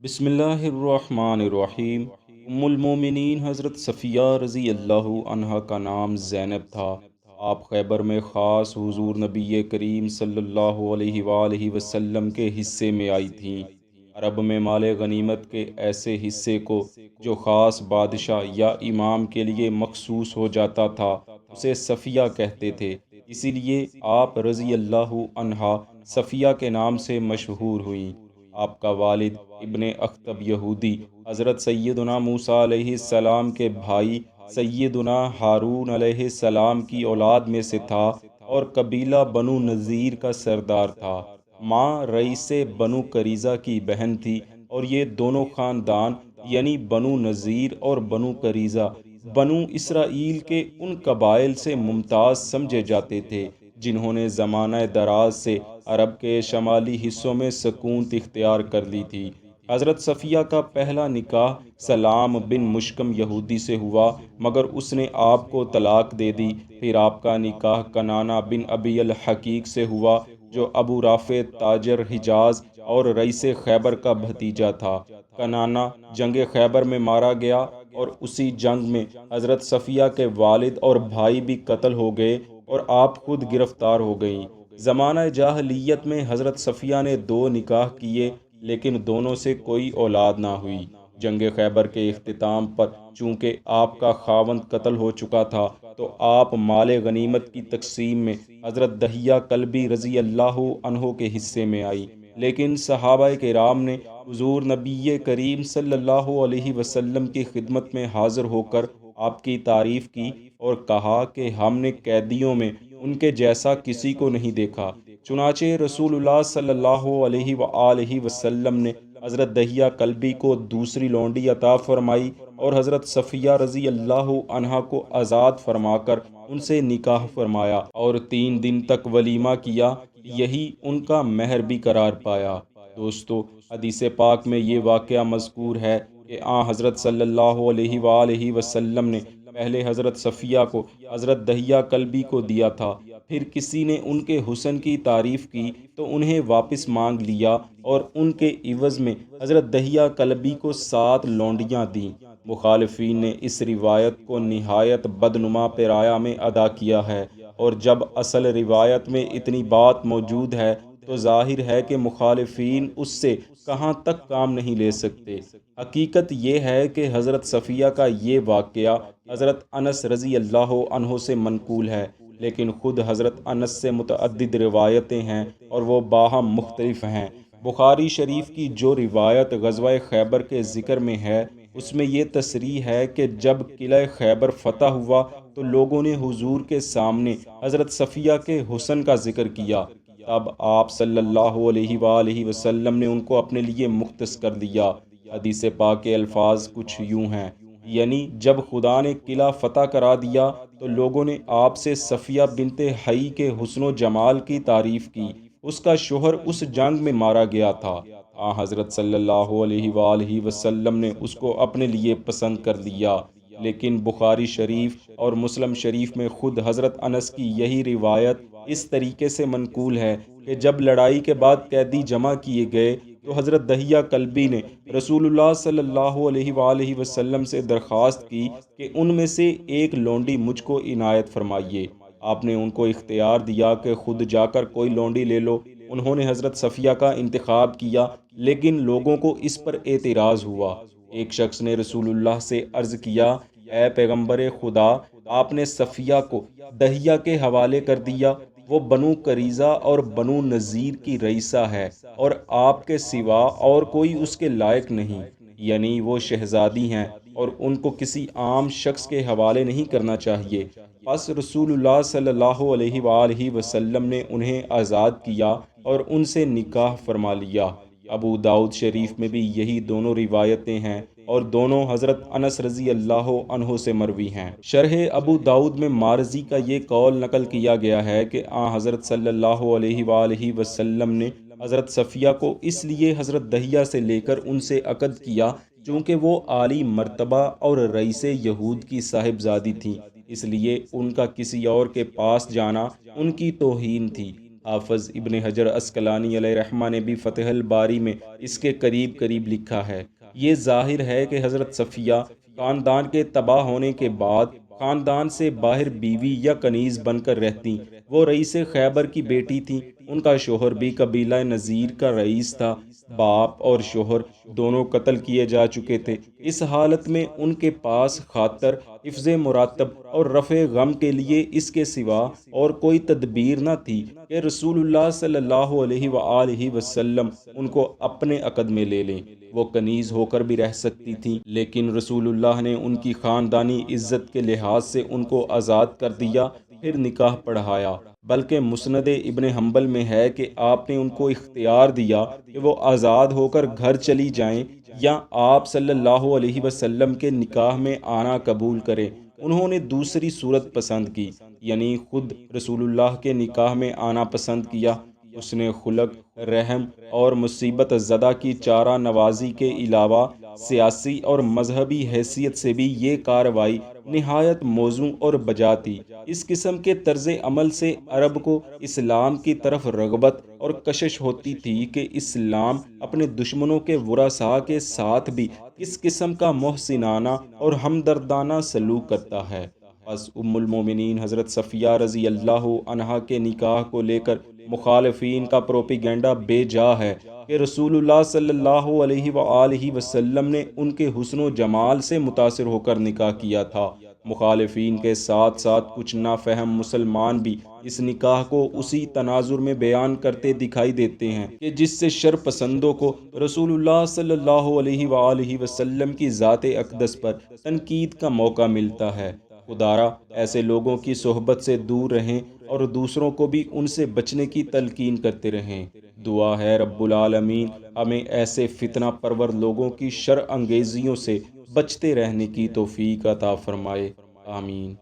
بسم اللہ الرحمن الرحیم۔ ام المومنین حضرت صفیہ رضی اللہ عنہا کا نام زینب تھا۔ آپ خیبر میں خاص حضور نبی کریم صلی اللہ علیہ وآلہ وسلم کے حصے میں آئی تھیں۔ عرب میں مال غنیمت کے ایسے حصے کو جو خاص بادشاہ یا امام کے لیے مخصوص ہو جاتا تھا اسے صفیہ کہتے تھے، اسی لیے آپ رضی اللہ عنہا صفیہ کے نام سے مشہور ہوئیں۔ آپ کا والد ابن اخطب یہودی حضرت سیدنا موسیٰ علیہ السلام کے بھائی سیدنا ہارون علیہ السلام کی اولاد میں سے تھا اور قبیلہ بنو نذیر کا سردار تھا۔ ماں رئیس بنو قریظہ کی بہن تھی اور یہ دونوں خاندان یعنی بنو نذیر اور بنو قریظہ بنو اسرائیل کے ان قبائل سے ممتاز سمجھے جاتے تھے جنہوں نے زمانہ دراز سے عرب کے شمالی حصوں میں سکونت اختیار کر لی تھی۔ حضرت صفیہ کا پہلا نکاح سلام بن مشکم یہودی سے ہوا مگر اس نے آپ کو طلاق دے دی۔ پھر آپ کا نکاح کنانہ بن ابی الحقیق سے ہوا جو ابو رافع تاجر حجاز اور رئیس خیبر کا بھتیجا تھا۔ کنانہ جنگ خیبر میں مارا گیا اور اسی جنگ میں حضرت صفیہ کے والد اور بھائی بھی قتل ہو گئے اور آپ خود گرفتار ہو گئیں۔ زمانہ جاہلیت میں حضرت صفیہ نے 2 نکاح کیے لیکن دونوں سے کوئی اولاد نہ ہوئی۔ جنگ خیبر کے اختتام پر چونکہ آپ کا خاوند قتل ہو چکا تھا تو آپ مال غنیمت کی تقسیم میں حضرت دحیہ کلبی رضی اللہ عنہ کے حصے میں آئی، لیکن صحابہ کرام نے حضور نبی کریم صلی اللہ علیہ وسلم کی خدمت میں حاضر ہو کر آپ کی تعریف کی اور کہا کہ ہم نے قیدیوں میں ان کے جیسا کسی کو نہیں دیکھا۔ چنانچہ رسول اللہ صلی اللہ علیہ وآلہ وسلم نے حضرت دحیہ کلبی کو دوسری لونڈی عطا فرمائی اور حضرت صفیہ رضی اللہ عنہا کو آزاد فرما کر ان سے نکاح فرمایا اور 3 دن تک ولیمہ کیا، یہی ان کا مہر بھی قرار پایا۔ دوستو، حدیث پاک میں یہ واقعہ مذکور ہے کہ حضرت صلی اللہ علیہ وآلہ وسلم نے پہلے حضرت صفیہ کو حضرت دحیہ کلبی کو دیا تھا، پھر کسی نے ان کے حسن کی تعریف کی تو انہیں واپس مانگ لیا اور ان کے عوض میں حضرت دحیہ کلبی کو 7 لونڈیاں دیں۔ مخالفین نے اس روایت کو نہایت بدنما پیرایہ میں ادا کیا ہے، اور جب اصل روایت میں اتنی بات موجود ہے تو ظاہر ہے کہ مخالفین اس سے کہاں تک کام نہیں لے سکتے۔ حقیقت یہ ہے کہ حضرت صفیہ کا یہ واقعہ حضرت انس رضی اللہ عنہ سے منقول ہے، لیکن خود حضرت انس سے متعدد روایتیں ہیں اور وہ باہم مختلف ہیں۔ بخاری شریف کی جو روایت غزوہ خیبر کے ذکر میں ہے اس میں یہ تصریح ہے کہ جب قلعہ خیبر فتح ہوا تو لوگوں نے حضور کے سامنے حضرت صفیہ کے حسن کا ذکر کیا، تب آپ صلی اللہ علیہ وآلہ وسلم نے ان کو اپنے لیے مختص کر دیا۔ حدیث پاک کے الفاظ کچھ یوں ہیں، یعنی جب خدا نے قلعہ فتح کرا دیا تو لوگوں نے آپ سے صفیہ بنت حی کے حسن و جمال کی تعریف کی۔ اس کا شوہر اس جنگ میں مارا گیا تھا۔ حضرت صلی اللہ علیہ وآلہ وسلم نے اس کو اپنے لیے پسند کر لیا۔ لیکن بخاری شریف اور مسلم شریف میں خود حضرت انس کی یہی روایت اس طریقے سے منقول ہے کہ جب لڑائی کے بعد قیدی جمع کیے گئے تو حضرت دحیہ کلبی نے رسول اللہ صلی اللہ علیہ وآلہ وسلم سے درخواست کی کہ ان میں سے ایک لونڈی مجھ کو عنایت فرمائیے۔ آپ نے ان کو اختیار دیا کہ خود جا کر کوئی لونڈی لے لو۔ انہوں نے حضرت صفیہ کا انتخاب کیا، لیکن لوگوں کو اس پر اعتراض ہوا۔ ایک شخص نے رسول اللہ سے عرض کیا، اے پیغمبر خدا، آپ نے صفیہ کو دحیہ کے حوالے کر دیا، وہ بنو قریظہ اور بنو نذیر کی رئیسہ ہے اور آپ کے سوا اور کوئی اس کے لائق نہیں، یعنی وہ شہزادی ہیں اور ان کو کسی عام شخص کے حوالے نہیں کرنا چاہیے۔ پس رسول اللہ صلی اللہ علیہ وآلہ وسلم نے انہیں آزاد کیا اور ان سے نکاح فرما لیا۔ ابو داؤد شریف میں بھی یہی دونوں روایتیں ہیں اور دونوں حضرت انس رضی اللہ عنہ سے مروی ہیں۔ شرح ابو داؤد میں مارزی کا یہ قول نقل کیا گیا ہے کہ حضرت صلی اللہ علیہ وآلہ وسلم نے حضرت صفیہ کو اس لیے حضرت دحیہ سے لے کر ان سے عقد کیا چونکہ وہ عالی مرتبہ اور رئیس یہود کی صاحبزادی تھیں، اس لیے ان کا کسی اور کے پاس جانا ان کی توہین تھی۔ حافظ ابن حجر عسقلانی علیہ رحمہ نے بھی فتح الباری میں اس کے قریب قریب لکھا ہے۔ یہ ظاہر ہے کہ حضرت صفیہ خاندان کے تباہ ہونے کے بعد خاندان سے باہر بیوی یا کنیز بن کر رہتیں۔ وہ رئیس خیبر کی بیٹی تھیں۔ ان کا شوہر بھی قبیلہ نذیر کا رئیس تھا۔ باپ اور شوہر دونوں قتل کیے جا چکے تھے۔ اس حالت میں ان کے پاس خاطر حفظ مراتب اور رفع غم کے لیے اس کے سوا اور کوئی تدبیر نہ تھی کہ رسول اللہ صلی اللہ علیہ وآلہ وسلم ان کو اپنے عقد میں لے لیں۔ وہ کنیز ہو کر بھی رہ سکتی تھیں، لیکن رسول اللہ نے ان کی خاندانی عزت کے لحاظ سے ان کو آزاد کر دیا، پھر نکاح پڑھایا۔ بلکہ مسند ابن حنبل میں ہے کہ آپ نے ان کو اختیار دیا کہ وہ آزاد ہو کر گھر چلی جائیں یا آپ صلی اللہ علیہ وسلم کے نکاح میں آنا قبول کریں۔ انہوں نے دوسری صورت پسند کی، یعنی خود رسول اللہ کے نکاح میں آنا پسند کیا۔ اس نے خلق، رحم اور مصیبت زدہ کی چارہ نوازی کے علاوہ سیاسی اور مذہبی حیثیت سے بھی یہ کارروائی نہایت موزوں اور بجا تھی۔ اس قسم کے طرز عمل سے عرب کو اسلام کی طرف رغبت اور کشش ہوتی تھی کہ اسلام اپنے دشمنوں کے ورثاء کے ساتھ بھی کس قسم کا محسنانہ اور ہمدردانہ سلوک کرتا ہے۔ بس ام المومنین حضرت صفیہ رضی اللہ عنہا کے نکاح کو لے کر مخالفین کا پروپیگنڈا بے جا ہے کہ رسول اللہ صلی اللہ علیہ وآلہ وسلم نے ان کے حسن و جمال سے متاثر ہو کر نکاح کیا تھا۔ مخالفین کے ساتھ ساتھ کچھ نافہم مسلمان بھی اس نکاح کو اسی تناظر میں بیان کرتے دکھائی دیتے ہیں کہ جس سے شر پسندوں کو رسول اللہ صلی اللہ علیہ وآلہ وسلم کی ذات اقدس پر تنقید کا موقع ملتا ہے۔ خدارا ایسے لوگوں کی صحبت سے دور رہیں اور دوسروں کو بھی ان سے بچنے کی تلقین کرتے رہیں۔ دعا ہے رب العالمین ہمیں ایسے فتنہ پرور لوگوں کی شر انگیزیوں سے بچتے رہنے کی توفیق عطا فرمائے۔ آمین۔